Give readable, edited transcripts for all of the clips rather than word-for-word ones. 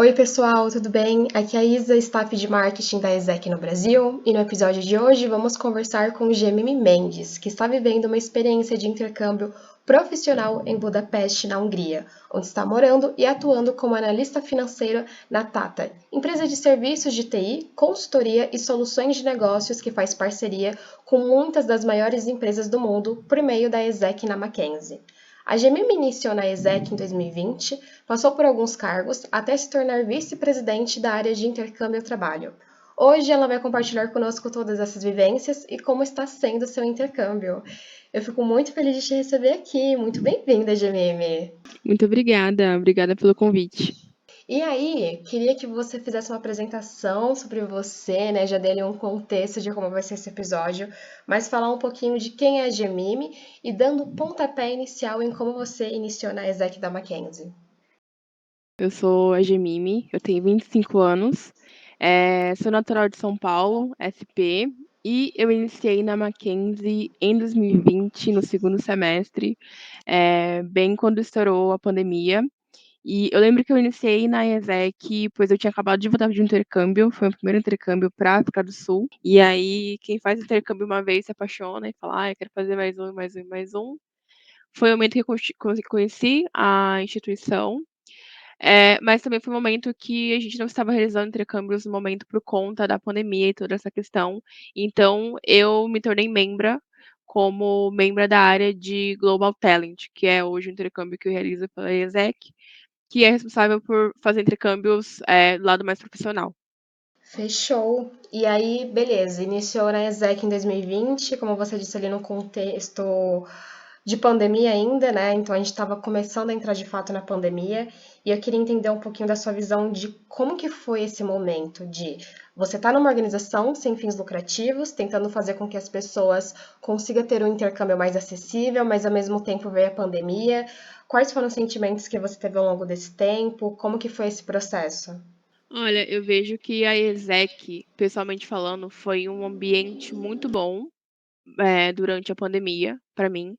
Oi, pessoal, tudo bem? Aqui é a Isa, staff de marketing da ESEC no Brasil, e no episódio de hoje vamos conversar com o Gemimi Mendes, que está vivendo uma experiência de intercâmbio profissional em Budapeste, na Hungria, onde está morando e atuando como analista financeiro na Tata, empresa de serviços de TI, consultoria e soluções de negócios que faz parceria com muitas das maiores empresas do mundo por meio da ESEC na Mackenzie. A Gemimi iniciou na ESEC em 2020, passou por alguns cargos até se tornar vice-presidente da área de intercâmbio e trabalho. Hoje ela vai compartilhar conosco todas essas vivências e como está sendo o seu intercâmbio. Eu fico muito feliz de te receber aqui. Muito bem-vinda, Gemimi. Muito obrigada pelo convite. E aí, queria que você fizesse uma apresentação sobre você, né? Já dei ali um contexto de como vai ser esse episódio, mas falar um pouquinho de quem é a Gemimi e dando pontapé inicial em como você iniciou na ESEC da Mackenzie. Eu sou a Gemimi, eu tenho 25 anos, sou natural de São Paulo, SP, e eu iniciei na Mackenzie em 2020, no segundo semestre, bem quando estourou a pandemia. E eu lembro que eu iniciei na ESEC, pois eu tinha acabado de voltar de um intercâmbio, foi o meu primeiro intercâmbio para a África do Sul. E aí, quem faz intercâmbio uma vez se apaixona e fala, eu quero fazer mais um, mais um, mais um. Foi o momento que eu conheci a instituição. Mas também foi um momento que a gente não estava realizando intercâmbios no momento por conta da pandemia e toda essa questão. Então, eu me tornei membra como membra da área de Global Talent, que é hoje o intercâmbio que eu realizo pela ESEC, que é responsável por fazer intercâmbios do lado mais profissional. Fechou. E aí, beleza, iniciou na ESEC em 2020, como você disse ali no contexto de pandemia ainda, né? Então a gente estava começando a entrar de fato na pandemia, e eu queria entender um pouquinho da sua visão de como que foi esse momento de você estar numa organização sem fins lucrativos, tentando fazer com que as pessoas consigam ter um intercâmbio mais acessível, mas ao mesmo tempo veio a pandemia. Quais foram os sentimentos que você teve ao longo desse tempo? Como que foi esse processo? Olha, eu vejo que a ESEC, pessoalmente falando, foi um ambiente muito bom durante a pandemia, para mim.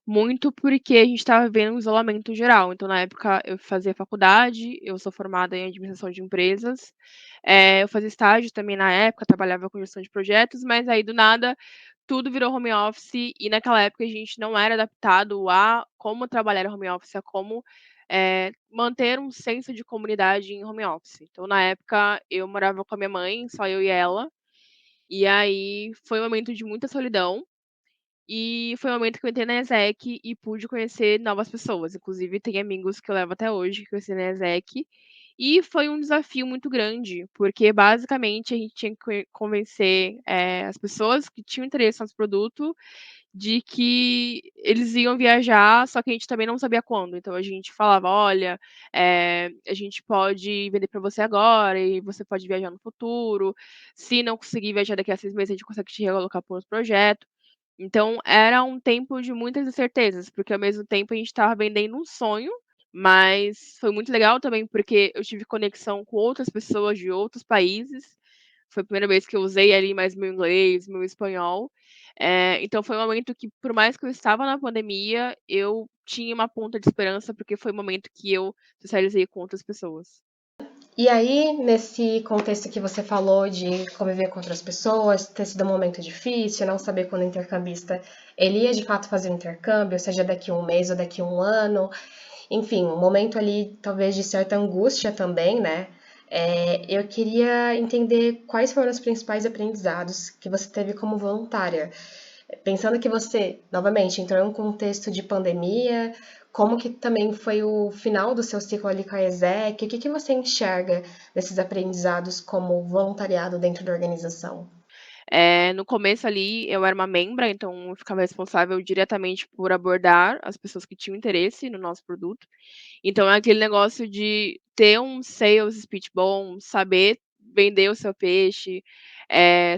Muito porque a gente estava vivendo um isolamento geral. Então, na época, eu fazia faculdade, eu sou formada em administração de empresas, eu fazia estágio também na época, trabalhava com gestão de projetos, mas aí do nada tudo virou home office e naquela época a gente não era adaptado a como trabalhar home office, a como manter um senso de comunidade em home office. Então, na época, eu morava com a minha mãe, só eu e ela, e aí foi um momento de muita solidão. E foi o momento que eu entrei na ESEC e pude conhecer novas pessoas. Inclusive, tem amigos que eu levo até hoje que eu conheci na ESEC. E foi um desafio muito grande, porque basicamente a gente tinha que convencer as pessoas que tinham interesse no nosso produto de que eles iam viajar, só que a gente também não sabia quando. Então a gente falava: olha, a gente pode vender para você agora e você pode viajar no futuro. Se não conseguir viajar daqui a 6 meses, a gente consegue te realocar para outro projeto. Então, era um tempo de muitas incertezas, porque ao mesmo tempo a gente estava vendendo um sonho, mas foi muito legal também, porque eu tive conexão com outras pessoas de outros países. Foi a primeira vez que eu usei ali mais meu inglês, meu espanhol. Então foi um momento que, por mais que eu estava na pandemia, eu tinha uma ponta de esperança, porque foi o momento que eu socializei com outras pessoas. E aí, nesse contexto que você falou de conviver com outras pessoas, ter sido um momento difícil, não saber quando o intercambista ele ia de fato fazer o intercâmbio, seja daqui a um mês ou daqui a um ano, enfim, um momento ali talvez de certa angústia também, né? Eu queria entender quais foram os principais aprendizados que você teve como voluntária. Pensando que você, novamente, entrou em um contexto de pandemia, como que também foi o final do seu ciclo ali com a ESEC? O que que você enxerga nesses aprendizados como voluntariado dentro da organização? No começo ali eu era uma membra, então eu ficava responsável diretamente por abordar as pessoas que tinham interesse no nosso produto. Então é aquele negócio de ter um sales speech bom, saber vender o seu peixe,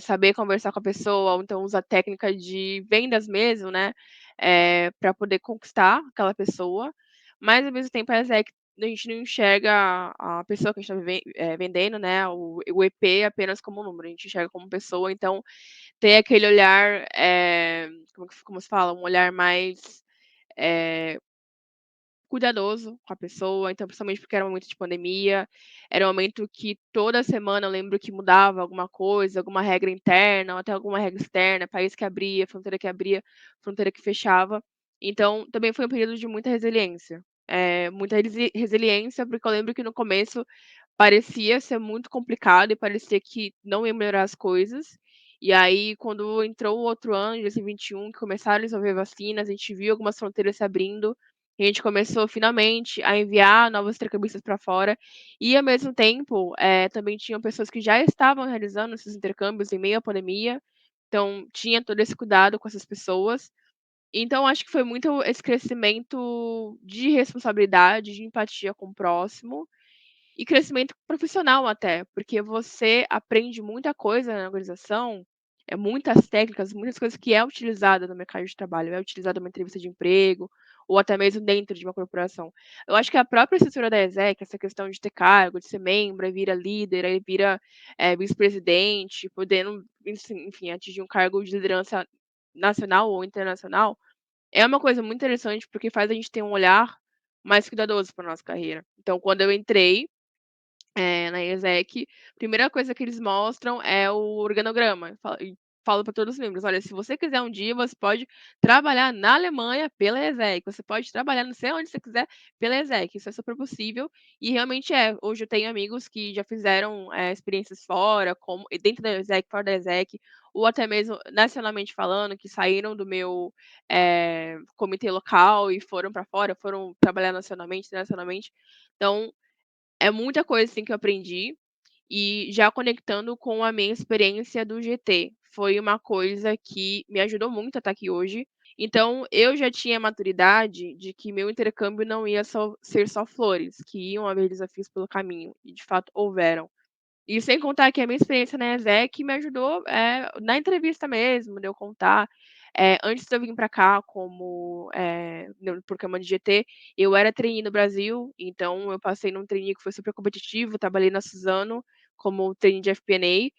saber conversar com a pessoa, ou então usar técnica de vendas mesmo, né, pra poder conquistar aquela pessoa, mas ao mesmo tempo a gente não enxerga a pessoa que a gente tá vendendo, né, o EP apenas como um número, a gente enxerga como pessoa, então ter aquele olhar, como se fala? Um olhar mais, eh cuidadoso com a pessoa, então principalmente porque era um momento de pandemia, era um momento que toda semana eu lembro que mudava alguma coisa, alguma regra interna ou até alguma regra externa, país que abria, fronteira que fechava. Então também foi um período de muita resiliência. Muita resiliência, porque eu lembro que no começo parecia ser muito complicado e parecia que não ia melhorar as coisas. E aí, quando entrou o outro ano, de 2021, que começaram a desenvolver vacinas, a gente viu algumas fronteiras se abrindo, e a gente começou finalmente a enviar novos intercambistas para fora. E ao mesmo tempo, também tinham pessoas que já estavam realizando esses intercâmbios em meio à pandemia, então tinha todo esse cuidado com essas pessoas. Então acho que foi muito esse crescimento de responsabilidade, de empatia com o próximo, e crescimento profissional até, porque você aprende muita coisa na organização, muitas técnicas, muitas coisas que é utilizada no mercado de trabalho, é utilizada numa entrevista de emprego, ou até mesmo dentro de uma corporação. Eu acho que a própria estrutura da ESEC, essa questão de ter cargo, de ser membro, aí vira líder, aí vira, vice-presidente, podendo, enfim, atingir um cargo de liderança nacional ou internacional, é uma coisa muito interessante, porque faz a gente ter um olhar mais cuidadoso para nossa carreira. Então quando eu entrei na ESEC, primeira coisa que eles mostram é o organograma, falo para todos os membros: "Olha, se você quiser um dia, você pode trabalhar na Alemanha pela ESEC, você pode trabalhar não sei onde você quiser pela ESEC, isso é super possível", e realmente é. Hoje eu tenho amigos que já fizeram, experiências fora, como dentro da ESEC, fora da ESEC, ou até mesmo nacionalmente falando, que saíram do meu, comitê local e foram para fora, foram trabalhar nacionalmente, internacionalmente. Então é muita coisa, assim, que eu aprendi, e já conectando com a minha experiência do GT, foi uma coisa que me ajudou muito a estar aqui hoje. Então eu já tinha maturidade de que meu intercâmbio não ia ser só flores, que iam haver desafios pelo caminho, e de fato houveram. E sem contar que a minha experiência na ESEC me ajudou, na entrevista mesmo, de eu contar. Antes de eu vir para cá como, no programa de GT, eu era trainee no Brasil, então eu passei num trainee que foi super competitivo, trabalhei na Suzano como trainee de FP&A,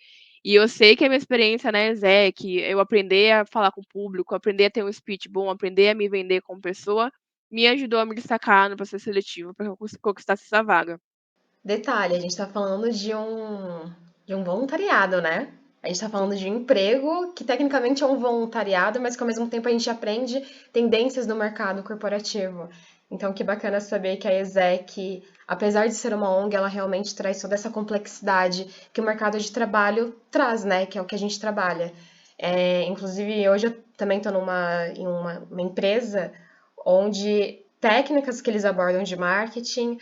e eu sei que a minha experiência na ESEC, eu aprender a falar com o público, aprender a ter um speech bom, aprender a me vender como pessoa, me ajudou a me destacar no processo seletivo para que eu conquistasse essa vaga. Detalhe, a gente está falando de um voluntariado, né? A gente está Sim. falando de um emprego que tecnicamente é um voluntariado, mas que ao mesmo tempo a gente aprende tendências no mercado corporativo. Então, que bacana saber que a ESEC, apesar de ser uma ONG, ela realmente traz toda essa complexidade que o mercado de trabalho traz, né? Que é o que a gente trabalha. Inclusive, hoje eu também estou em uma empresa onde técnicas que eles abordam de marketing,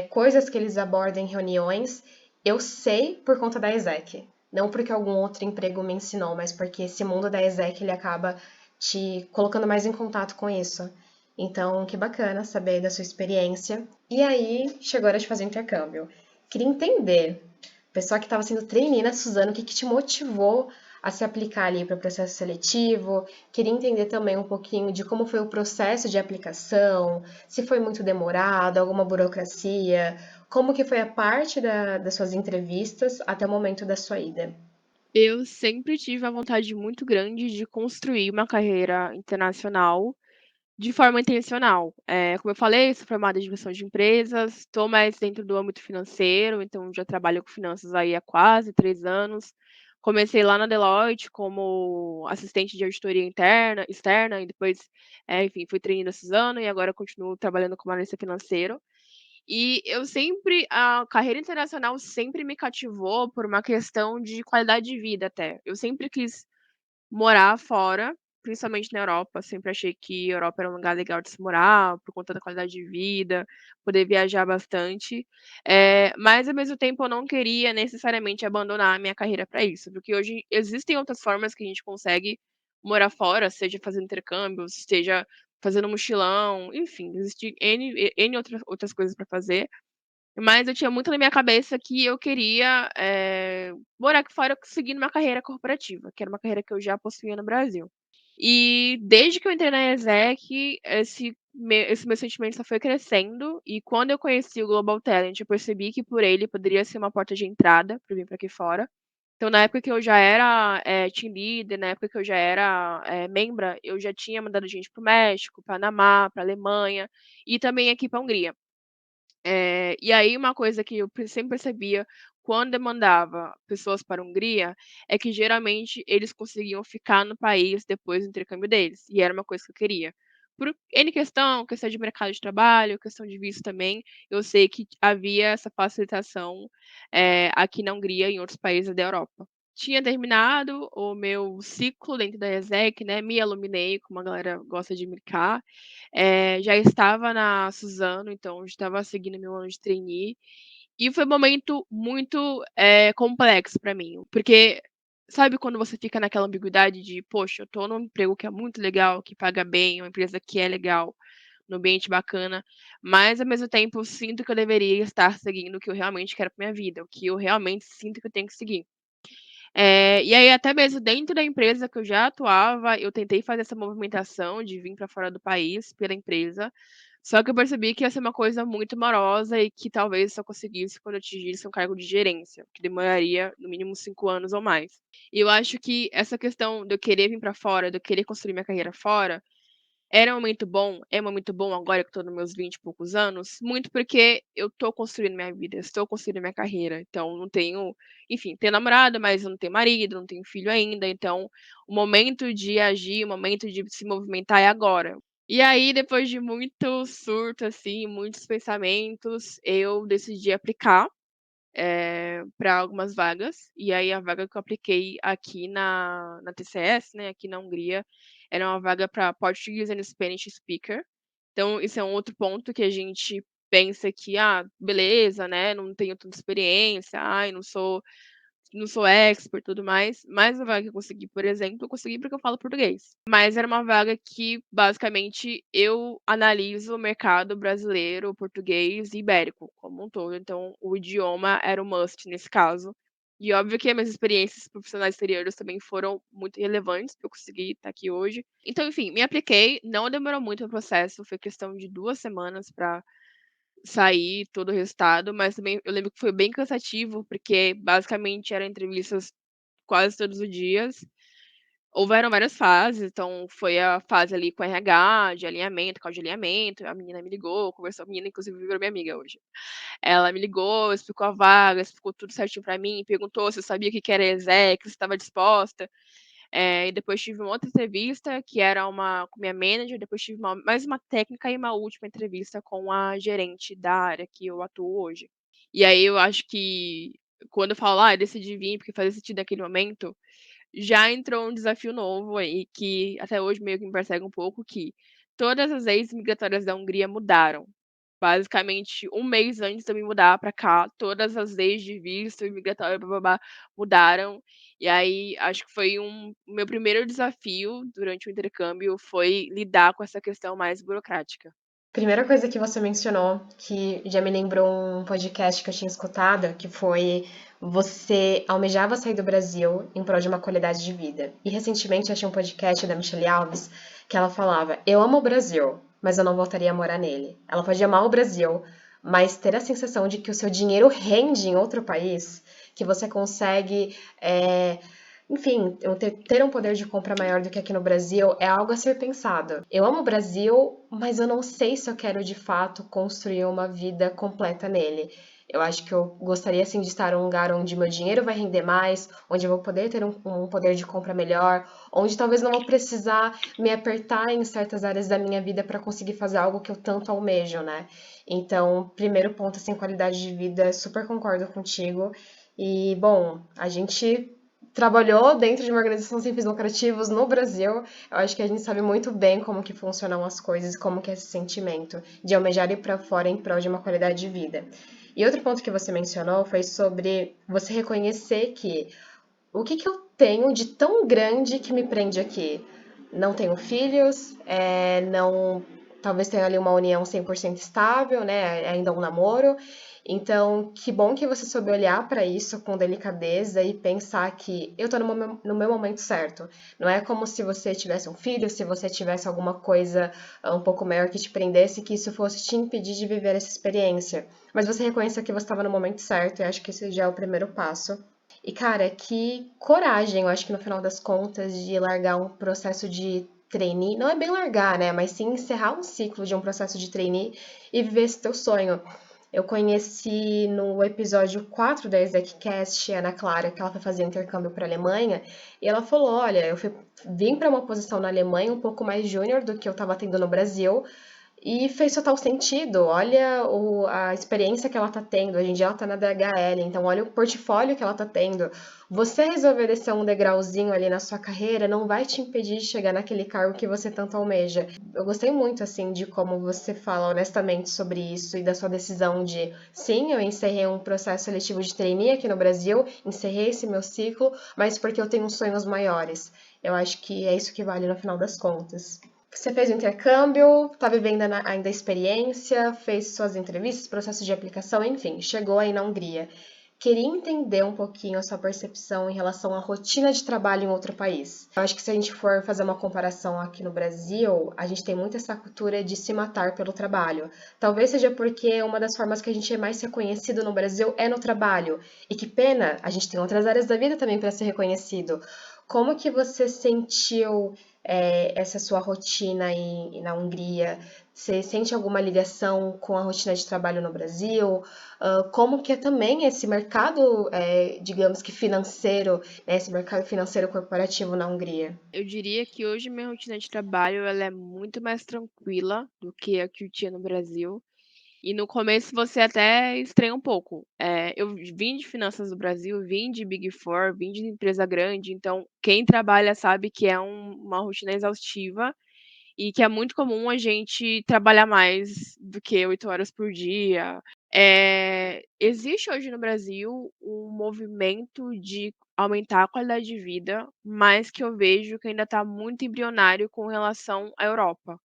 coisas que eles abordam em reuniões, eu sei por conta da ESEC. Não porque algum outro emprego me ensinou, mas porque esse mundo da ESEC ele acaba te colocando mais em contato com isso. Então, que bacana saber da sua experiência. E aí, chegou a hora de fazer o intercâmbio. Queria entender, pessoa que estava sendo trainee na Suzano, o que te motivou a se aplicar ali para o processo seletivo? Queria entender também um pouquinho de como foi o processo de aplicação, se foi muito demorado, alguma burocracia, como que foi a parte das suas entrevistas até o momento da sua ida. Eu sempre tive uma vontade muito grande de construir uma carreira internacional de forma intencional. Como eu falei, sou formada em gestão de empresas, estou mais dentro do âmbito financeiro, então já trabalho com finanças aí há quase 3 anos. Comecei lá na Deloitte como assistente de auditoria externa e depois, enfim, fui trainee na Suzano e agora continuo trabalhando como analista financeiro. E eu sempre a carreira internacional sempre me cativou por uma questão de qualidade de vida até. Eu sempre quis morar fora, principalmente na Europa, sempre achei que a Europa era um lugar legal de se morar, por conta da qualidade de vida, poder viajar bastante. Mas ao mesmo tempo eu não queria necessariamente abandonar a minha carreira para isso, porque hoje existem outras formas que a gente consegue morar fora, seja fazendo intercâmbios, seja fazendo mochilão, enfim, existe N outras coisas para fazer. Mas eu tinha muito na minha cabeça que eu queria, morar aqui fora seguindo uma carreira corporativa, que era uma carreira que eu já possuía no Brasil. E desde que eu entrei na ESEC, esse meu sentimento só foi crescendo, e quando eu conheci o Global Talent, eu percebi que por ele poderia ser uma porta de entrada para vir para aqui fora. Então, na época que eu já era team leader, na época que eu já era membra, eu já tinha mandado gente para o México, Panamá, para Alemanha e também aqui para a Hungria. E aí uma coisa que eu sempre percebia quando eu mandava pessoas para a Hungria, é que geralmente eles conseguiam ficar no país depois do intercâmbio deles, e era uma coisa que eu queria. Por N questão de mercado de trabalho, questão de visto também, eu sei que havia essa facilitação, aqui na Hungria e em outros países da Europa. Tinha terminado o meu ciclo dentro da ESEC, né, me aluminei, como a galera gosta de brincar, já estava na Suzano, então estava seguindo meu ano de trainee, e foi um momento muito, complexo para mim, porque sabe quando você fica naquela ambiguidade de: "Poxa, eu tô num emprego que é muito legal, que paga bem, uma empresa que é legal, no ambiente bacana, mas ao mesmo tempo eu sinto que eu deveria estar seguindo o que eu realmente quero para minha vida, o que eu realmente sinto que eu tenho que seguir". E aí até mesmo dentro da empresa que eu já atuava, eu tentei fazer essa movimentação de vir para fora do país pela empresa, só que eu percebi que ia ser uma coisa muito morosa e que talvez só conseguisse quando eu atingisse um cargo de gerência, que demoraria no mínimo 5 anos ou mais. E eu acho que essa questão de eu querer vir para fora, de eu querer construir minha carreira fora, era um momento bom, é um momento bom agora que eu tô nos meus 20 e poucos anos, muito porque eu tô construindo minha vida, estou construindo minha carreira, então não tenho, enfim, tenho namorada, mas eu não tenho marido, não tenho filho ainda, então o momento de agir, o momento de se movimentar é agora. E aí, depois de muito surto, assim, muitos pensamentos, eu decidi aplicar para algumas vagas, e aí a vaga que eu apliquei aqui na TCS, né, aqui na Hungria, era uma vaga para Portuguese and Spanish Speaker. Então isso é um outro ponto que a gente pensa que: "Ah, beleza, né, não tenho tanta experiência, ai, não sou expert e tudo mais", mas a vaga que eu consegui, por exemplo, eu consegui porque eu falo português. Mas era uma vaga que, basicamente, eu analiso o mercado brasileiro, português e ibérico como um todo, então o idioma era o must nesse caso. E óbvio que as minhas experiências profissionais exteriores também foram muito relevantes para eu conseguir estar aqui hoje. Então, enfim, me apliquei, não demorou muito o processo, foi questão de 2 semanas para sair todo o resultado, mas também eu lembro que foi bem cansativo, porque basicamente eram entrevistas quase todos os dias. Houveram várias fases, então foi a fase ali com RH, de alinhamento, call de alinhamento, a menina me ligou, conversou, a menina inclusive virou minha amiga hoje. Ela me ligou, explicou a vaga, explicou tudo certinho pra mim, perguntou se eu sabia o que que era exec, se eu estava disposta. E depois tive uma outra entrevista que era uma com minha manager, depois tive mais uma técnica e uma última entrevista com a gerente da área que eu atuo hoje. E aí eu acho que quando eu falo: "Ah, eu decidi vir porque fazia sentido naquele momento", já entrou um desafio novo aí que até hoje meio que me persegue um pouco, que todas as leis migratórias da Hungria mudaram. Basicamente, um mês antes de eu me mudar pra cá, todas as leis de visto imigratório blá-blá-blá mudaram. E aí, acho que foi o meu primeiro desafio durante o intercâmbio foi lidar com essa questão mais burocrática. Primeira coisa que você mencionou, que já me lembrou um podcast que eu tinha escutado, que foi você almejava sair do Brasil em prol de uma qualidade de vida. E recentemente eu achei um podcast da Michelle Alves que ela falava: Eu amo o Brasil, mas eu não voltaria a morar nele. Ela pode amar o Brasil, mas ter a sensação de que o seu dinheiro rende em outro país, que você consegue enfim, ter um poder de compra maior do que aqui no Brasil é algo a ser pensado. Eu amo o Brasil, mas eu não sei se eu quero de fato construir uma vida completa nele. Eu acho que eu gostaria sim de estar em um lugar onde meu dinheiro vai render mais, onde eu vou poder ter um poder de compra melhor, onde talvez não vou precisar me apertar em certas áreas da minha vida para conseguir fazer algo que eu tanto almejo, né? Então, primeiro ponto, assim, qualidade de vida, super concordo contigo. E, bom, a gente trabalhou dentro de uma organização sem fins lucrativos no Brasil, eu acho que a gente sabe muito bem como que funcionam as coisas, como que é esse sentimento de almejar ir para fora em prol de uma qualidade de vida. E outro ponto que você mencionou foi sobre você reconhecer que o que que eu tenho de tão grande que me prende aqui? Não tenho filhos, não, talvez tenha ali uma união 100% estável, né? Ainda um namoro. Então, que bom que você soube olhar para isso com delicadeza e pensar que eu tô no meu momento certo. Não é como se você tivesse um filho, se você tivesse alguma coisa um pouco maior que te prendesse, que isso fosse te impedir de viver essa experiência. Mas você reconheça que você estava no momento certo, e acho que esse já é o primeiro passo. E, cara, que coragem, eu acho que no final das contas, de largar um processo de trainee, não é bem largar, né? Mas sim encerrar um ciclo de um processo de trainee e viver esse teu sonho. Eu conheci no episódio 4 da ExecCast a Ana Clara, que ela foi fazer intercâmbio para a Alemanha, e ela falou: Olha, vim para uma posição na Alemanha um pouco mais júnior do que eu estava tendo no Brasil, e fez total sentido. Olha a experiência que ela está tendo. Hoje em dia ela está na DHL, então olha o portfólio que ela está tendo. Você resolver descer um degrauzinho ali na sua carreira não vai te impedir de chegar naquele cargo que você tanto almeja. Eu gostei muito, assim, de como você fala honestamente sobre isso e da sua decisão de, sim, eu encerrei um processo seletivo de trainee aqui no Brasil, encerrei esse meu ciclo, mas porque eu tenho sonhos maiores. Eu acho que é isso que vale no final das contas. Você fez o intercâmbio, está vivendo ainda a experiência, fez suas entrevistas, processo de aplicação, enfim, chegou aí na Hungria. Queria entender um pouquinho a sua percepção em relação à rotina de trabalho em outro país. Eu acho que se a gente for fazer uma comparação aqui no Brasil, a gente tem muito essa cultura de se matar pelo trabalho. Talvez seja porque uma das formas que a gente é mais reconhecido no Brasil é no trabalho. E que pena, a gente tem outras áreas da vida também para ser reconhecido. Como que você sentiu essa sua rotina aí na Hungria? Você sente alguma ligação com a rotina de trabalho no Brasil? Como que é também esse mercado, digamos que financeiro, né, esse mercado financeiro corporativo na Hungria? Eu diria que hoje minha rotina de trabalho ela é muito mais tranquila do que a que eu tinha no Brasil. E no começo você até estranha um pouco. Eu vim de finanças do Brasil, vim de Big Four, vim de empresa grande, então quem trabalha sabe que é uma rotina exaustiva e que é muito comum a gente trabalhar mais do que 8 horas por dia. Existe hoje no Brasil um movimento de aumentar a qualidade de vida, mas que eu vejo que ainda está muito embrionário com relação à Europa.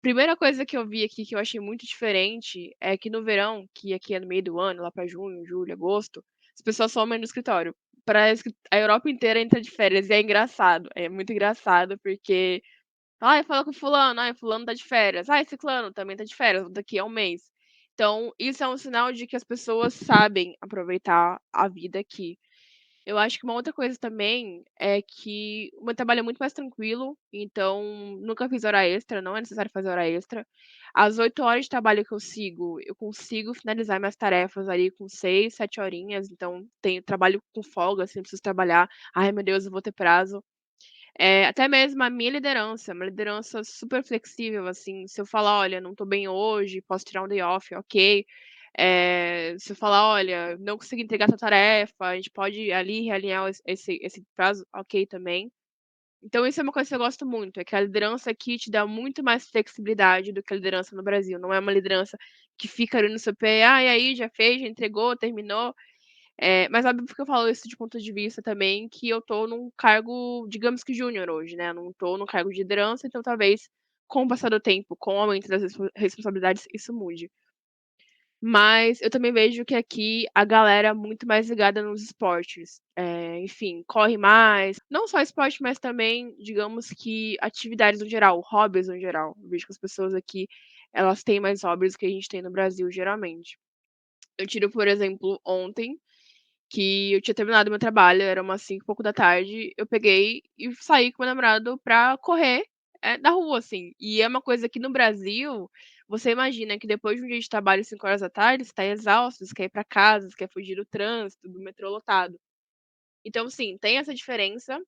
Primeira coisa que eu vi aqui que eu achei muito diferente é que no verão, que aqui é no meio do ano, lá para junho, julho, agosto, as pessoas somem no escritório. Parece que a Europa inteira entra de férias e é engraçado. É muito engraçado porque, ai, fala com fulano, ai, fulano tá de férias, ai, ciclano também tá de férias, daqui a um mês. Então, isso é um sinal de que as pessoas sabem aproveitar a vida aqui. Eu acho que uma outra coisa também é que o meu trabalho é muito mais tranquilo, então nunca fiz hora extra, não é necessário fazer hora extra. As 8 horas de trabalho que eu consigo finalizar minhas tarefas ali com 6, 7 horinhas, então tenho trabalho com folga, assim, não preciso trabalhar, ai meu Deus, eu vou ter prazo. Até mesmo a minha liderança, uma liderança super flexível, assim, se eu falar: "Olha, não tô bem hoje, posso tirar um day off", ok. Se eu falar: "Olha, não consegui entregar essa tarefa, a gente pode ali realinhar esse prazo", ok também. Então isso é uma coisa que eu gosto muito, é que a liderança aqui te dá muito mais flexibilidade do que a liderança no Brasil, não é uma liderança que fica ali no seu pé: "Ah, e aí, já fez, já entregou, terminou?". Mas óbvio que eu falo isso de ponto de vista também que eu tô num cargo, digamos que júnior hoje, né, não tô no cargo de liderança, então talvez com o passar do tempo, com o aumento das responsabilidades, isso mude. Mas eu também vejo que aqui a galera é muito mais ligada nos esportes, enfim, corre mais, não só esporte, mas também, digamos que atividades no geral, hobbies no geral. Eu vejo que as pessoas aqui, elas têm mais hobbies do que a gente tem no Brasil geralmente. Eu tiro, por exemplo, ontem que eu tinha terminado meu trabalho, era umas 5 e pouco da tarde, eu peguei e saí com meu namorado pra correr, na rua, assim. E é uma coisa que no Brasil, você imagina que depois de um dia de trabalho 5 horas da tarde, você tá exausto, você quer ir pra casa, você quer fugir do trânsito, do metrô lotado. Então, sim, tem essa diferença.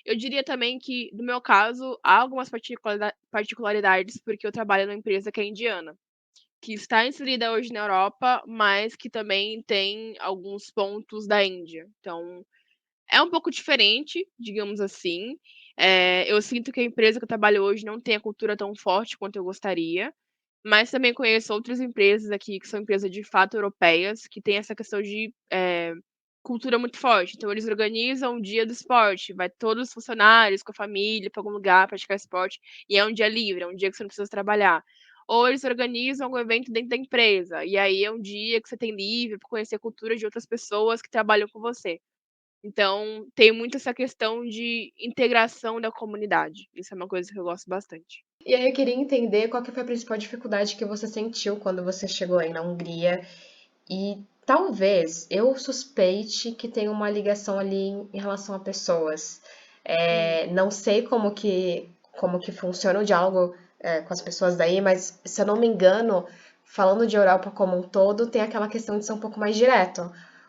Eu diria também que, no meu caso, há algumas particularidades, porque eu trabalho numa empresa que é indiana, que está inserida hoje na Europa, mas que também tem alguns pontos da Índia. Então, é um pouco diferente, digamos assim. Eu sinto que a empresa que eu trabalho hoje não tem a cultura tão forte quanto eu gostaria, mas também conheço outras empresas aqui que são empresas de fato europeias, que têm essa questão de cultura muito forte. Então, eles organizam o dia do esporte, vai todos os funcionários com a família para algum lugar praticar esporte, e é um dia livre, é um dia que você não precisa trabalhar. Ou eles organizam um evento dentro da empresa, e aí é um dia que você tem livre para conhecer a cultura de outras pessoas que trabalham com você. Então, tem muito essa questão de integração da comunidade. Isso é uma coisa que eu gosto bastante. E aí eu queria entender qual que foi a principal dificuldade que você sentiu quando você chegou aí na Hungria e Talvez eu suspeite que tem uma ligação ali em relação a pessoas. Hum. Não sei como que funciona o diálogo com as pessoas daí, mas se eu não me engano, falando de Europa como um todo, tem aquela questão de ser um pouco mais direto.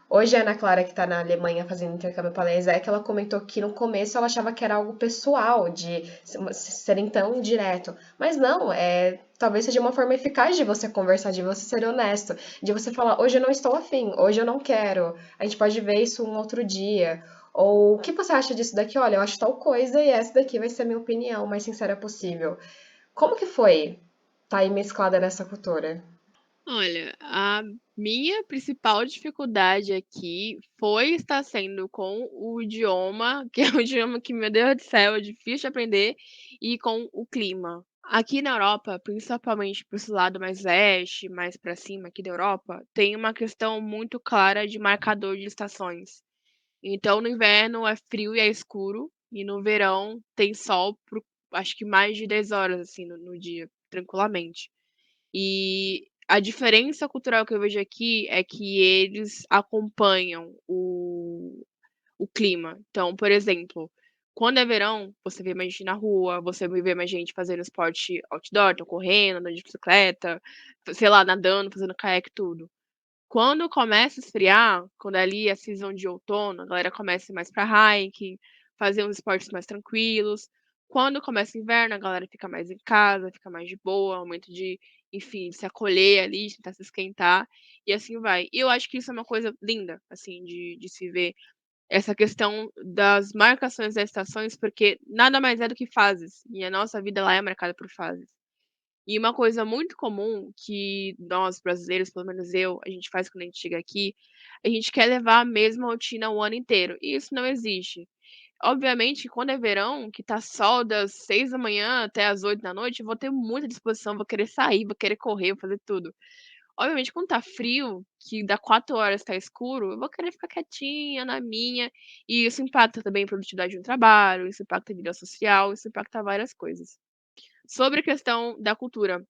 Hoje a Ana Clara, que está na Alemanha fazendo intercâmbio para a ESEC, ela comentou que no começo ela achava que era algo pessoal, de serem tão direto. Mas não, talvez seja uma forma eficaz de você conversar, de você ser honesto, de você falar, hoje eu não estou afim, hoje eu não quero, a gente pode ver isso um outro dia. Ou o que você acha disso daqui? Olha, eu acho tal coisa e essa daqui vai ser a minha opinião mais sincera possível. Como que foi tá aí mesclada nessa cultura? Olha, a minha principal dificuldade aqui foi estar sendo com o idioma, que é um idioma que, meu Deus do céu, é difícil de aprender, e com o clima. Aqui na Europa, principalmente para esse lado mais leste, mais para cima aqui da Europa, tem uma questão muito clara de marcador de estações. Então, no inverno é frio e é escuro, e no verão tem sol por acho que mais de 10 horas assim no dia, tranquilamente. E a diferença cultural que eu vejo aqui é que eles acompanham o clima. Então, por exemplo, quando é verão, você vê mais gente na rua, você vê mais gente fazendo esporte outdoor, então correndo, andando de bicicleta, sei lá, nadando, fazendo caiaque, tudo. Quando começa a esfriar, quando é ali a season de outono, a galera começa a ir mais pra hiking, fazer uns esportes mais tranquilos. Quando começa o inverno, a galera fica mais em casa, fica mais de boa, momento de, enfim, se acolher ali, tentar se esquentar, e assim vai. E eu acho que isso é uma coisa linda, assim, de se ver, essa questão das marcações das estações, porque nada mais é do que fases, e a nossa vida lá é marcada por fases. E uma coisa muito comum que nós brasileiros, pelo menos eu, a gente faz quando a gente chega aqui, a gente quer levar a mesma rotina o ano inteiro, e isso não existe. Obviamente, quando é verão, que tá sol das 6 da manhã até as 8 da noite, eu vou ter muita disposição, vou querer sair, vou querer correr, vou fazer tudo. Obviamente, quando tá frio, que dá 4 horas tá escuro, eu vou querer ficar quietinha na minha, e isso impacta também a produtividade no trabalho, isso impacta a vida social, isso impacta várias coisas. Sobre a questão da cultura,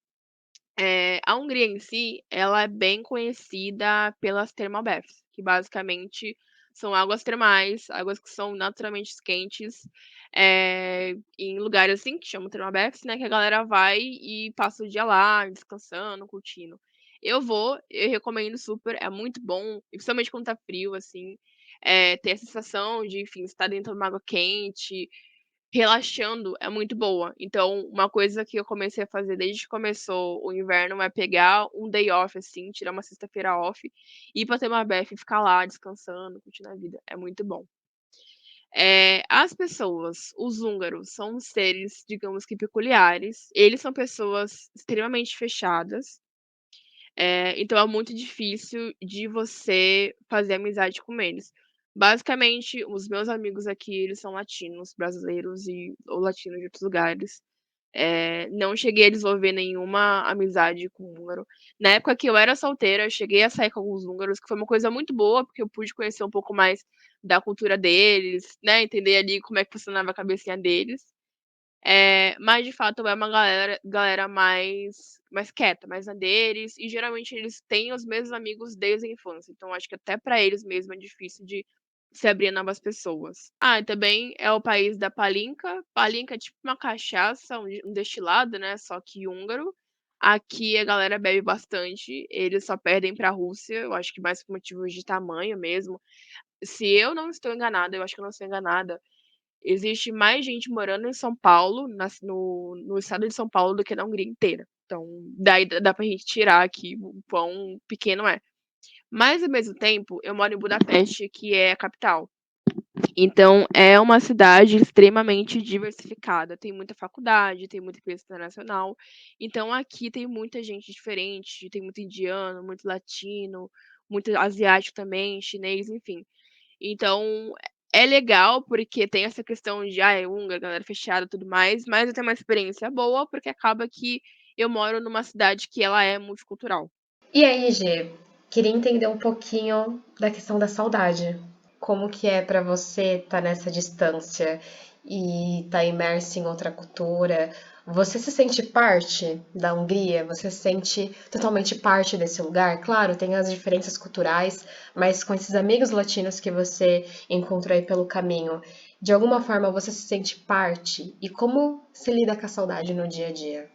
a Hungria em si, ela é bem conhecida pelas termalbaths, que basicamente são águas termais, águas que são naturalmente quentes, em lugares assim que chamam termalbaths, né, que a galera vai e passa o dia lá, descansando, curtindo. Eu recomendo super, é muito bom, e principalmente quando tá frio, assim, ter a sensação de, enfim, estar dentro de uma água quente, relaxando, é muito boa. Então, uma coisa que eu comecei a fazer desde que começou o inverno é pegar um day off, assim, tirar uma sexta-feira off, ir pra Termabef e ficar lá descansando, curtindo a vida. É muito bom. As pessoas, os húngaros, são seres, digamos que peculiares. Eles são pessoas extremamente fechadas. Então é muito difícil de você fazer amizade com eles. Basicamente, os meus amigos aqui, eles são latinos, brasileiros ou latinos de outros lugares. Não cheguei a desenvolver nenhuma amizade com húngaro. Na época que eu era solteira, eu cheguei a sair com alguns húngaros, que foi uma coisa muito boa, porque eu pude conhecer um pouco mais da cultura deles, né, entender ali como é que funcionava a cabecinha deles. Mas de fato é uma galera mais quieta, mais na deles, e geralmente eles têm os mesmos amigos desde a infância, então acho que até pra eles mesmo é difícil de se abrir a novas pessoas. Ah, e também é o país da palinka. Palinka é tipo uma cachaça, um destilado, né, só que húngaro. Aqui a galera bebe bastante, eles só perdem pra Rússia, eu acho que mais por motivos de tamanho mesmo. Se eu não estou enganada, eu acho que eu não estou enganada, existe mais gente morando em São Paulo, no estado de São Paulo, do que na Hungria inteira. Então, daí dá pra gente tirar aqui o quão pequeno é. Mas, ao mesmo tempo, eu moro em Budapeste, que é a capital. Então, é uma cidade extremamente diversificada. Tem muita faculdade, tem muita empresa internacional. Então, aqui tem muita gente diferente, tem muito indiano, muito latino, muito asiático também, chinês, enfim. Então, é legal, porque tem essa questão de, é húngaro, galera fechada e tudo mais, mas eu tenho uma experiência boa, porque acaba que eu moro numa cidade que ela é multicultural. E aí, G, queria entender um pouquinho da questão da saudade. Como que é pra você estar nessa distância? e tá imerso em outra cultura, você se sente parte da Hungria? Você se sente totalmente parte desse lugar? Claro, tem as diferenças culturais, mas com esses amigos latinos que você encontrou aí pelo caminho, de alguma forma você se sente parte? E como se lida com a saudade no dia a dia?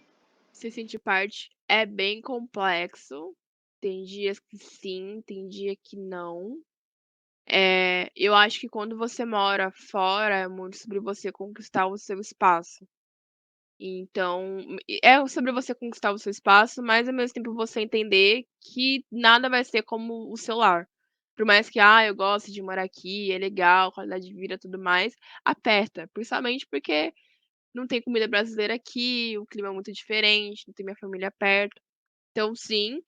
Se sentir parte é bem complexo. Tem dias que sim, tem dia que não. Eu acho que quando você mora fora, é muito sobre você conquistar o seu espaço. Então, é sobre você conquistar o seu espaço, mas ao mesmo tempo você entender que nada vai ser como o seu lar. Por mais que, eu gosto de morar aqui, é legal, qualidade de vida e tudo mais, aperta. Principalmente porque não tem comida brasileira aqui, o clima é muito diferente, não tem minha família perto. Então sim,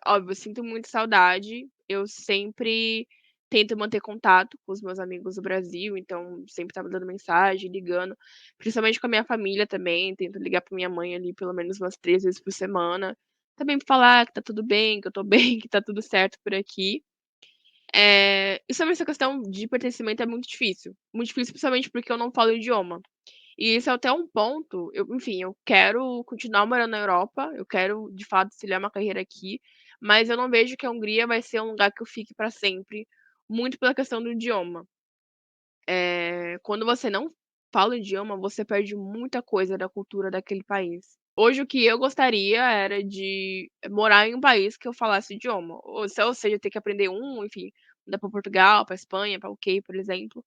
óbvio, eu sinto muita saudade. Eu sempre tento manter contato com os meus amigos do Brasil, então sempre estava mandando mensagem, ligando, principalmente com a minha família também, tento ligar para minha mãe ali pelo menos umas 3 vezes por semana, também pra falar que tá tudo bem, que eu tô bem, que tá tudo certo por aqui. E sobre essa questão de pertencimento é muito difícil principalmente porque eu não falo o idioma. E isso é até um ponto, enfim, eu quero continuar morando na Europa, eu quero de fato trilhar uma carreira aqui, mas eu não vejo que a Hungria vai ser um lugar que eu fique para sempre, muito pela questão do idioma. Quando você não fala o idioma, você perde muita coisa da cultura daquele país. Hoje, o que eu gostaria era de morar em um país que eu falasse o idioma, ou seja, ter que aprender enfim, mudar para Portugal, para Espanha, para UK, por exemplo.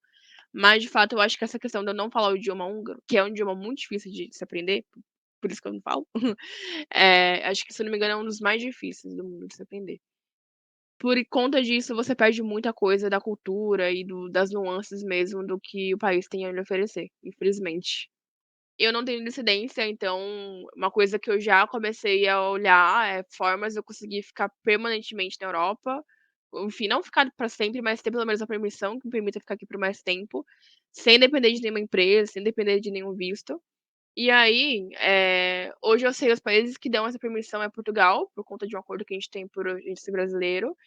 Mas, de fato, eu acho que essa questão de eu não falar o idioma húngaro, que é um idioma muito difícil de se aprender, por isso que eu não falo, acho que, se eu não me engano, é um dos mais difíceis do mundo de se aprender. Por conta disso, você perde muita coisa da cultura e das nuances mesmo do que o país tem a lhe oferecer, infelizmente. Eu não tenho descendência, então uma coisa que eu já comecei a olhar é formas de eu conseguir ficar permanentemente na Europa. Enfim, não ficar para sempre, mas ter pelo menos a permissão que me permita ficar aqui por mais tempo, sem depender de nenhuma empresa, sem depender de nenhum visto. E aí, hoje eu sei os países que dão essa permissão é Portugal, por conta de um acordo que a gente tem por a gente ser brasileiro,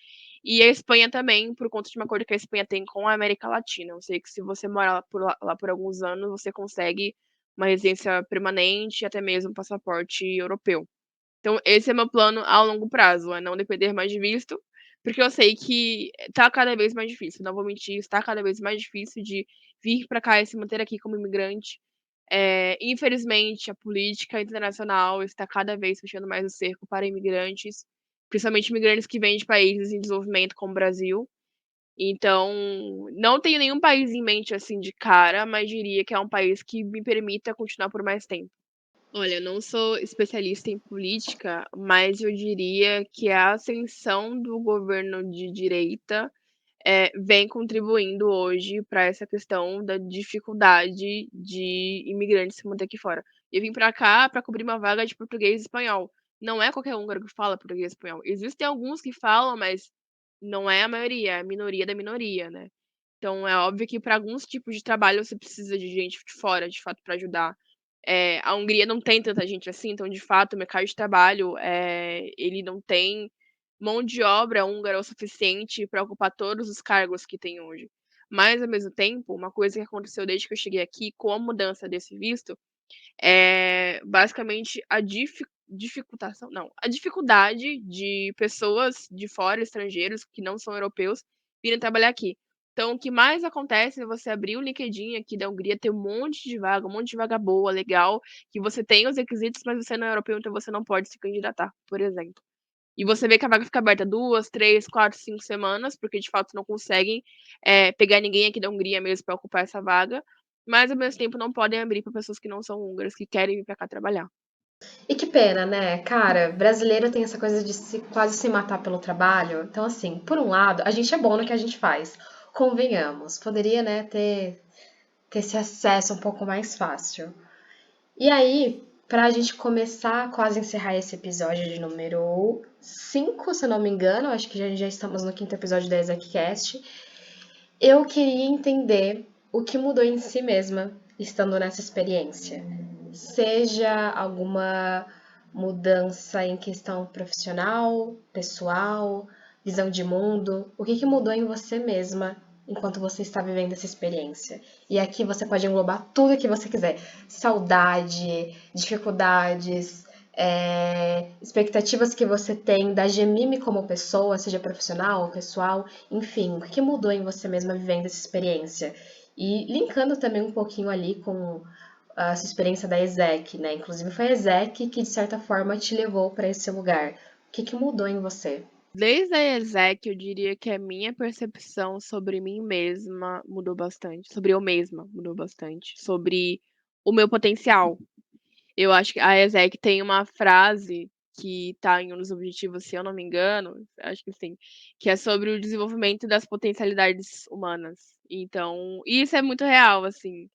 e a Espanha também, por conta de um acordo que a Espanha tem com a América Latina. Eu sei que se você morar lá por alguns anos, você consegue uma residência permanente e até mesmo um passaporte europeu. Então, esse é meu plano a longo prazo, é não depender mais de visto, porque eu sei que tá cada vez mais difícil, não vou mentir, está cada vez mais difícil de vir para cá e se manter aqui como imigrante. Infelizmente, a política internacional está cada vez fechando mais o cerco para imigrantes, principalmente imigrantes que vêm de países em desenvolvimento como o Brasil. Então, não tenho nenhum país em mente assim de cara, mas diria que é um país que me permita continuar por mais tempo. Olha, eu não sou especialista em política, mas eu diria que a ascensão do governo de direita vem contribuindo hoje para essa questão da dificuldade de imigrantes se manter aqui fora. Eu vim para cá para cobrir uma vaga de português e espanhol. Não é qualquer húngaro que fala português e espanhol. Existem alguns que falam, mas não é a maioria, é a minoria da minoria, né? Então é óbvio que para alguns tipos de trabalho você precisa de gente de fora, de fato, para ajudar. A Hungria não tem tanta gente assim, então de fato o mercado de trabalho, ele não tem mão de obra húngara o suficiente para ocupar todos os cargos que tem hoje. Mas, ao mesmo tempo, uma coisa que aconteceu desde que eu cheguei aqui, com a mudança desse visto, é basicamente a dificuldade de pessoas de fora, estrangeiros, que não são europeus, virem trabalhar aqui. Então, o que mais acontece é você abrir o LinkedIn aqui da Hungria, ter um monte de vaga boa, legal, que você tem os requisitos, mas você não é europeu, então você não pode se candidatar, por exemplo. E você vê que a vaga fica aberta 2, 3, 4, 5 semanas, porque de fato não conseguem pegar ninguém aqui da Hungria mesmo para ocupar essa vaga, mas ao mesmo tempo não podem abrir para pessoas que não são húngaras, que querem vir para cá trabalhar. E que pena, né? Cara, brasileiro tem essa coisa de quase se matar pelo trabalho. Então, assim, por um lado, a gente é bom no que a gente faz. Convenhamos. Poderia, né, ter esse acesso um pouco mais fácil. E aí, pra gente começar, quase encerrar esse episódio de número 5, se eu não me engano, acho que já estamos no quinto episódio da ExecCast, eu queria entender o que mudou em si mesma estando nessa experiência. Seja alguma mudança em questão profissional, pessoal, visão de mundo, o que mudou em você mesma enquanto você está vivendo essa experiência? E aqui você pode englobar tudo que você quiser: saudade, dificuldades, expectativas que você tem da Gemime como pessoa, seja profissional ou pessoal, enfim, o que mudou em você mesma vivendo essa experiência? E linkando também um pouquinho ali com a sua experiência da ESEC, né? Inclusive foi a ESEC que, de certa forma, te levou para esse lugar. O que mudou em você? Desde a ESEC, eu diria que a minha percepção sobre mim mesma mudou bastante, sobre eu mesma mudou bastante, sobre o meu potencial. Eu acho que a ESEC tem uma frase que está em um dos objetivos, se eu não me engano, acho que sim, que é sobre o desenvolvimento das potencialidades humanas. Então, isso é muito real, assim.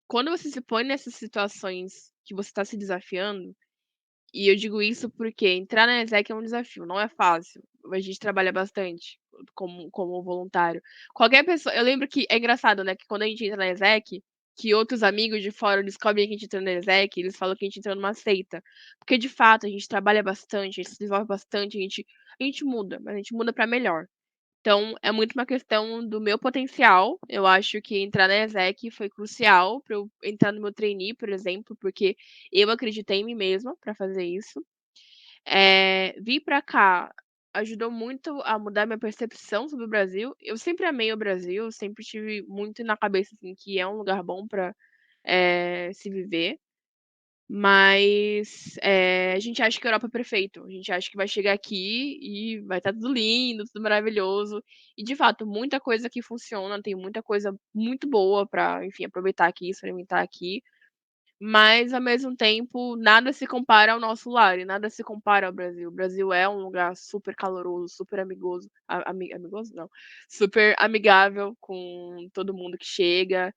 Quando você se põe nessas situações que você está se desafiando, e eu digo isso porque entrar na ESEC é um desafio, não é fácil. A gente trabalha bastante como voluntário. Qualquer pessoa. Eu lembro que é engraçado, né? Que quando a gente entra na ESEC, que outros amigos de fora descobrem que a gente entrou na ESEC, eles falam que a gente entrou numa seita. Porque de fato a gente trabalha bastante, a gente se desenvolve bastante, a gente muda, mas a gente muda para melhor. Então, é muito uma questão do meu potencial. Eu acho que entrar na ESEC foi crucial para eu entrar no meu trainee, por exemplo, porque eu acreditei em mim mesma para fazer isso. Vir para cá ajudou muito a mudar minha percepção sobre o Brasil. Eu sempre amei o Brasil, sempre tive muito na cabeça assim, que é um lugar bom para se viver. Mas a gente acha que a Europa é perfeito. A gente acha que vai chegar aqui e vai estar tudo lindo, tudo maravilhoso. E de fato, muita coisa aqui funciona, tem muita coisa muito boa para, enfim, aproveitar aqui, experimentar aqui. Mas ao mesmo tempo, nada se compara ao nosso lar e nada se compara ao Brasil. O Brasil é um lugar super caloroso, super amigoso, amigoso não, super amigável com todo mundo que chega.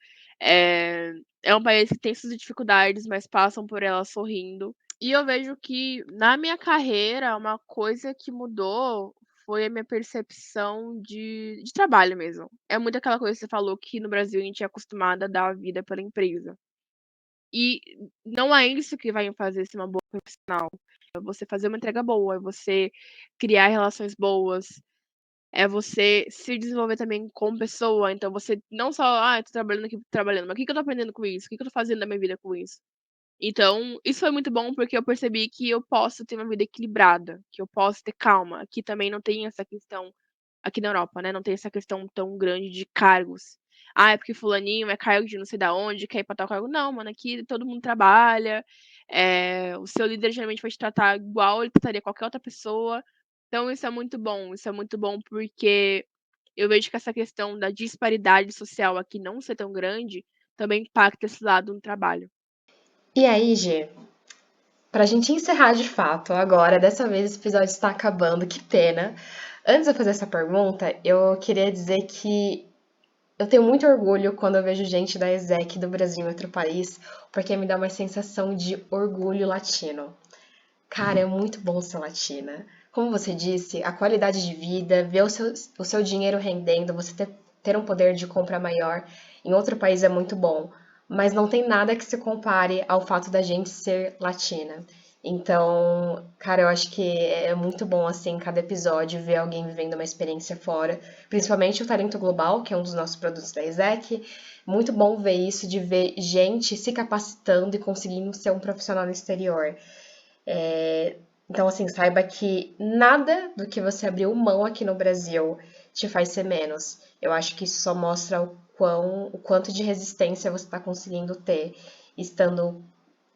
É um país que tem suas dificuldades, mas passam por elas sorrindo. E eu vejo que na minha carreira, uma coisa que mudou foi a minha percepção de trabalho mesmo. É muito aquela coisa que você falou que no Brasil a gente é acostumada a dar a vida pela empresa. E não é isso que vai me fazer ser uma boa profissional. É você fazer uma entrega boa, é você criar relações boas, é você se desenvolver também como pessoa. Então você não só, tô trabalhando aqui, trabalhando, mas o que que eu tô aprendendo com isso? O que que eu tô fazendo na minha vida com isso? Então, isso foi muito bom porque eu percebi que eu posso ter uma vida equilibrada, que eu posso ter calma. Aqui também não tem essa questão, aqui na Europa, né, não tem essa questão tão grande de cargos. É porque fulaninho é cargo de não sei da onde, quer ir pra tal cargo. Não, mano, aqui todo mundo trabalha, o seu líder geralmente vai te tratar igual ele trataria qualquer outra pessoa. Então isso é muito bom porque eu vejo que essa questão da disparidade social aqui não ser tão grande, também impacta esse lado no trabalho. E aí, Gê, pra gente encerrar de fato, agora, dessa vez esse episódio está acabando, que pena. Antes de eu fazer essa pergunta, eu queria dizer que eu tenho muito orgulho quando eu vejo gente da ESEC do Brasil em outro país, porque me dá uma sensação de orgulho latino. Cara, é muito bom ser latina. Como você disse, a qualidade de vida, ver o seu dinheiro rendendo, você ter um poder de compra maior em outro país é muito bom. Mas não tem nada que se compare ao fato da gente ser latina. Então, cara, eu acho que é muito bom, assim, cada episódio ver alguém vivendo uma experiência fora. Principalmente o Talento Global, que é um dos nossos produtos da ESEC. Muito bom ver isso, de ver gente se capacitando e conseguindo ser um profissional no exterior. Então, assim, saiba que nada do que você abriu mão aqui no Brasil te faz ser menos. Eu acho que isso só mostra o quanto de resistência você está conseguindo ter, estando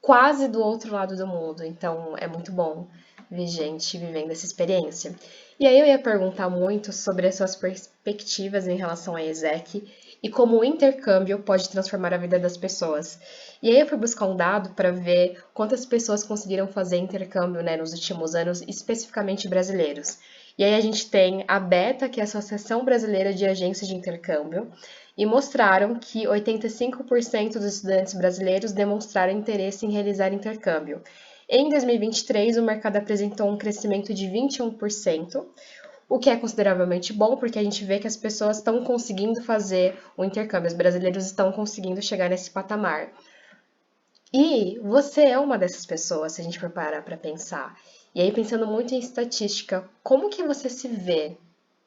quase do outro lado do mundo. Então, é muito bom ver gente vivendo essa experiência. E aí eu ia perguntar muito sobre as suas perspectivas em relação à ESEC e como o intercâmbio pode transformar a vida das pessoas. E aí eu fui buscar um dado para ver quantas pessoas conseguiram fazer intercâmbio, né, nos últimos anos, especificamente brasileiros. E aí a gente tem a BETA, que é a Associação Brasileira de Agências de Intercâmbio, e mostraram que 85% dos estudantes brasileiros demonstraram interesse em realizar intercâmbio. Em 2023, o mercado apresentou um crescimento de 21%, o que é consideravelmente bom, porque a gente vê que as pessoas estão conseguindo fazer o intercâmbio, os brasileiros estão conseguindo chegar nesse patamar. E você é uma dessas pessoas, se a gente for parar para pensar. E aí, pensando muito em estatística, como que você se vê?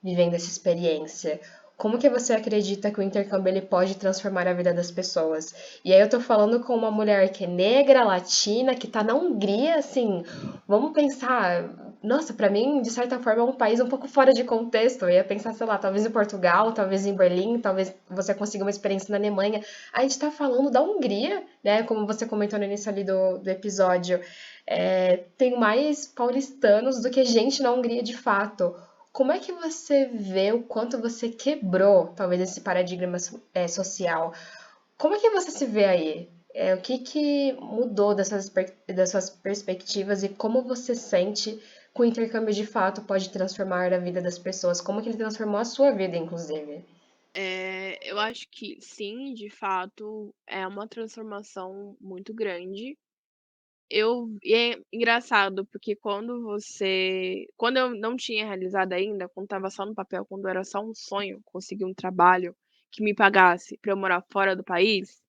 vivendo essa experiência? Como que você acredita que o intercâmbio ele pode transformar a vida das pessoas? E aí eu tô falando com uma mulher que é negra, latina, que tá na Hungria, assim, vamos pensar, nossa, pra mim, de certa forma, é um país um pouco fora de contexto. Eu ia pensar, sei lá, talvez em Portugal, talvez em Berlim, talvez você consiga uma experiência na Alemanha. A gente tá falando da Hungria, né? Como você comentou no início ali do episódio. Tem mais paulistanos do que gente na Hungria de fato. Como é que você vê o quanto você quebrou, talvez, esse paradigma social? Como é que você se vê aí? O que que mudou das suas perspectivas e como você sente que o intercâmbio de fato pode transformar a vida das pessoas? Como que ele transformou a sua vida, inclusive? Eu acho que sim, de fato, é uma transformação muito grande. E é engraçado, porque quando eu não tinha realizado ainda, quando estava só no papel, quando era só um sonho, conseguir um trabalho que me pagasse para eu morar fora do país,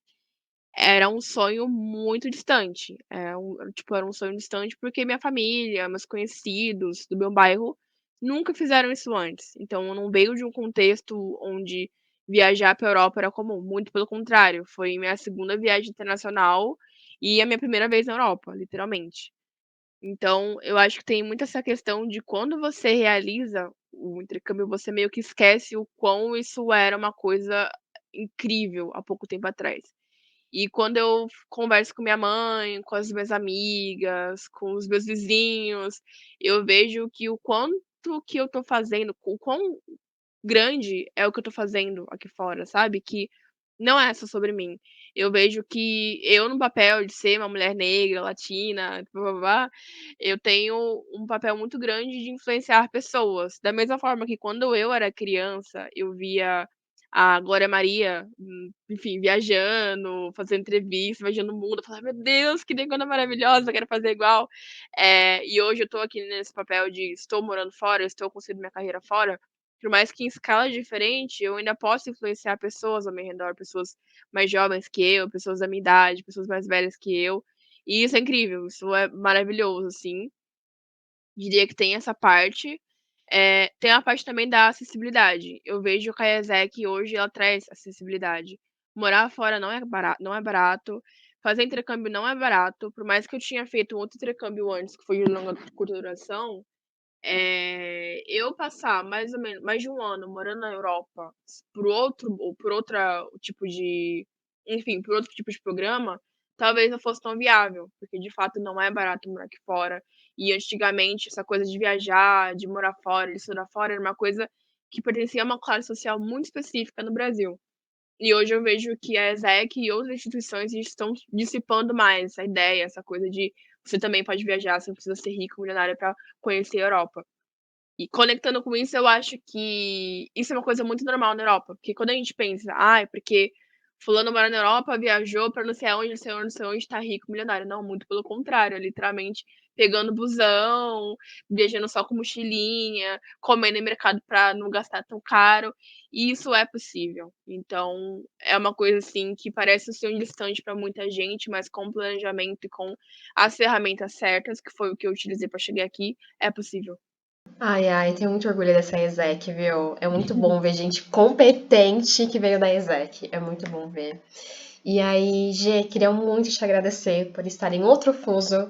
era um sonho muito distante. Era um sonho distante porque minha família, meus conhecidos do meu bairro nunca fizeram isso antes. Então eu não veio de um contexto onde viajar para Europa era comum, muito pelo contrário, foi minha segunda viagem internacional e a minha primeira vez na Europa, literalmente. Então, eu acho que tem muito essa questão de quando você realiza o intercâmbio, você meio que esquece o quão isso era uma coisa incrível há pouco tempo atrás. E quando eu converso com minha mãe, com as minhas amigas, com os meus vizinhos, eu vejo que o quanto que eu tô fazendo, o quão grande é o que eu tô fazendo aqui fora, sabe? Que não é só sobre mim. Eu vejo que eu, no papel de ser uma mulher negra, latina, blá-blá-blá, eu tenho um papel muito grande de influenciar pessoas. Da mesma forma que quando eu era criança, eu via a Glória Maria, enfim, viajando, fazendo entrevista, viajando o mundo, eu falava: "Meu Deus, que negona maravilhosa, eu quero fazer igual". E hoje eu tô aqui nesse papel de estou morando fora, estou construindo minha carreira fora, por mais que em escala diferente, eu ainda posso influenciar pessoas ao meu redor, pessoas mais jovens que eu, pessoas da minha idade, pessoas mais velhas que eu. E isso é incrível, isso é maravilhoso, assim. Diria que tem essa parte. Tem a parte também da acessibilidade. Eu vejo que a ESEC hoje ela traz acessibilidade. Morar fora não é barato. Fazer intercâmbio não é barato. Por mais que eu tinha feito um outro intercâmbio antes, que foi de longa curta duração, eu passar mais ou menos mais de um ano morando na Europa por outra tipo de enfim, por outro tipo de programa, talvez não fosse tão viável, porque de fato não é barato morar aqui fora. E antigamente essa coisa de viajar, de morar fora, de estudar fora, era uma coisa que pertencia a uma classe social muito específica no Brasil. E hoje eu vejo que a ESEC e outras instituições estão dissipando mais essa ideia, essa coisa de você também pode viajar, você não precisa ser rico, milionário para conhecer a Europa. E conectando com isso, eu acho que isso é uma coisa muito normal na Europa, porque quando a gente pensa: "Ai, porque fulano mora na Europa, viajou pra não sei aonde, não sei onde, não sei onde, tá rico, milionário". Não, muito pelo contrário, é literalmente pegando busão, viajando só com mochilinha, comendo em mercado pra não gastar tão caro, e isso é possível. Então, é uma coisa, assim, que parece um sonho distante pra muita gente, mas com planejamento e com as ferramentas certas, que foi o que eu utilizei pra chegar aqui, é possível. Ai, ai, tenho muito orgulho dessa ESEC, viu? É muito bom ver gente competente que veio da ESEC. É muito bom ver. E aí, Gê, queria muito te agradecer por estar em outro fuso,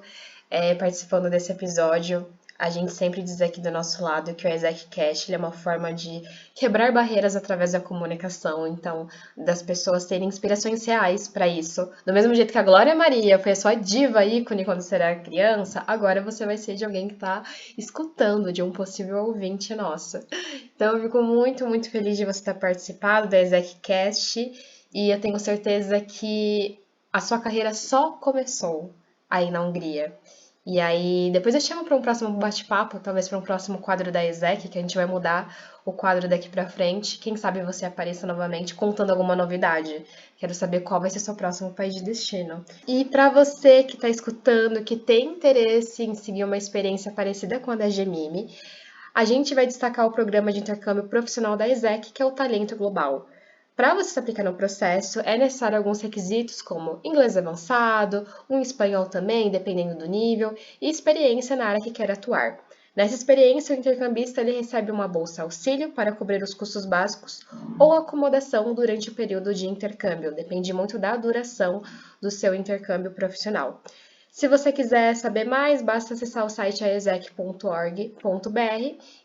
participando desse episódio. A gente sempre diz aqui do nosso lado que o ExecCast ele é uma forma de quebrar barreiras através da comunicação, então, das pessoas terem inspirações reais para isso. Do mesmo jeito que a Glória Maria foi a sua diva ícone quando você era criança, agora você vai ser de alguém que está escutando, de um possível ouvinte nosso. Então, eu fico muito, muito feliz de você ter participado da ExecCast e eu tenho certeza que a sua carreira só começou aí na Hungria. E aí, depois eu chamo para um próximo bate-papo, talvez para um próximo quadro da ESEC, que a gente vai mudar o quadro daqui para frente. Quem sabe você apareça novamente contando alguma novidade. Quero saber qual vai ser seu próximo país de destino. E para você que está escutando, que tem interesse em seguir uma experiência parecida com a da Gemini, a gente vai destacar o programa de intercâmbio profissional da ESEC, que é o Talento Global. Para você se aplicar no processo, é necessário alguns requisitos como inglês avançado, um espanhol também, dependendo do nível, e experiência na área que quer atuar. Nessa experiência, o intercambista ele recebe uma bolsa auxílio para cobrir os custos básicos ou acomodação durante o período de intercâmbio, depende muito da duração do seu intercâmbio profissional. Se você quiser saber mais, basta acessar o site aesec.org.br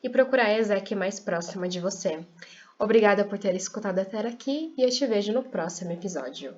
e procurar a ESEC mais próxima de você. Obrigada por ter escutado até aqui e eu te vejo no próximo episódio.